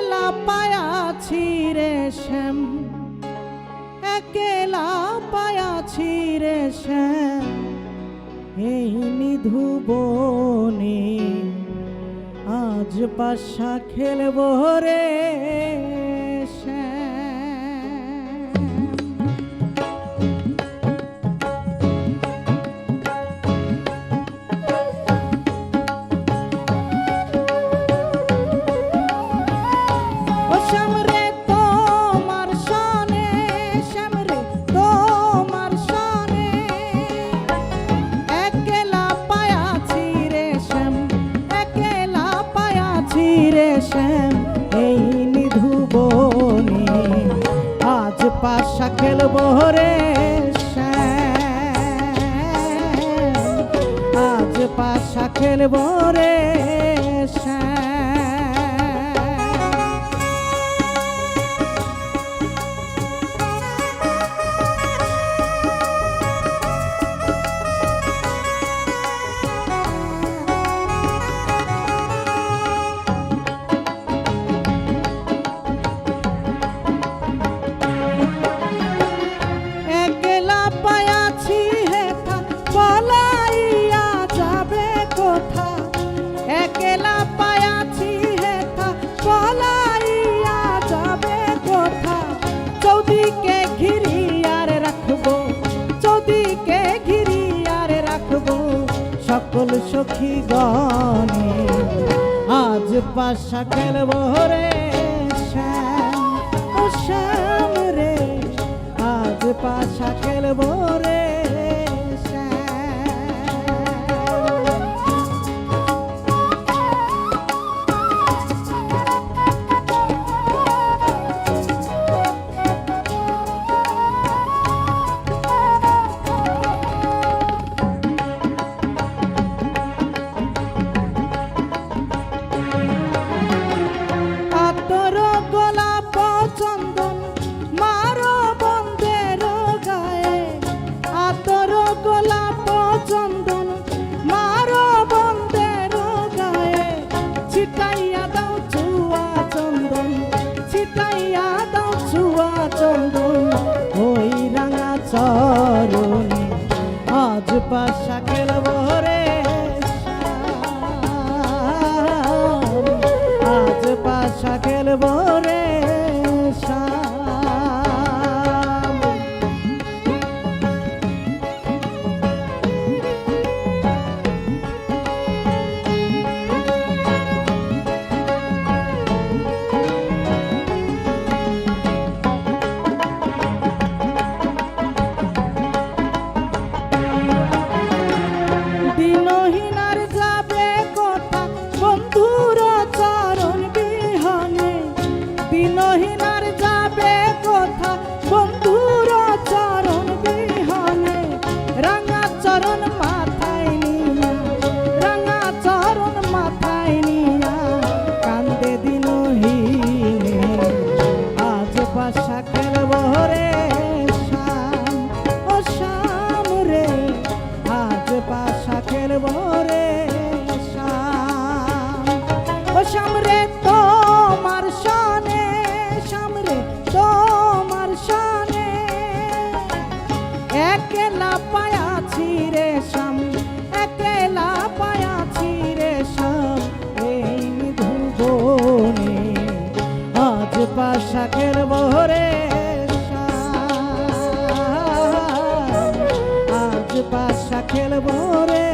একলা পায়াছি রে শ্যাম, একলা পায়াছি রে শ্যাম, এই নিধুবনে আজ পাশা খেলব রে শ্যাম। শ্যাম এই নিধুবনে আজ পাশা খেলব রে শ্যাম, আজ পাশা খেলব রে শ্যাম। একলা পায়াছি হেথা পলাইয়া যাবে কোথা, চৌদিকে ঘিরি আর রাখবো, চৌদিকে ঘিরি আর রাখবো সকল সখী গণে আজ পাশা খেলব রে শ্যাম, ও শ্যাম রে আজ পাশা খেলব রে। আজ পাশা খেলব রে শ্যাম, আজ পাশা খেলব রে শ্যাম। দিনহীনার যাবে কোথা বন্ধুর চরণ বিহনে, দিনহীনার যাবে কোথা বন্ধুর চরণ বিহনে, রাঙা চরণ মাথায় নিয়া, রাঙা চরণ মাথায় নিয়া কান্দে দিনহীনে আজ পাশা খেলব রে শ্যাম, ও শ্যাম রে আজ পাশা খেলব রে শ্যাম, ও শ্যাম রে তোমার শানে, শ্যাম রে তোমার শানে একলা পায়াছি রে শ্যাম, একলা পায়াছি রে শ্যাম এই নিধুবনে আজ পাশা খেলব রে শ্যাম, আজ পাশা খেলব রে।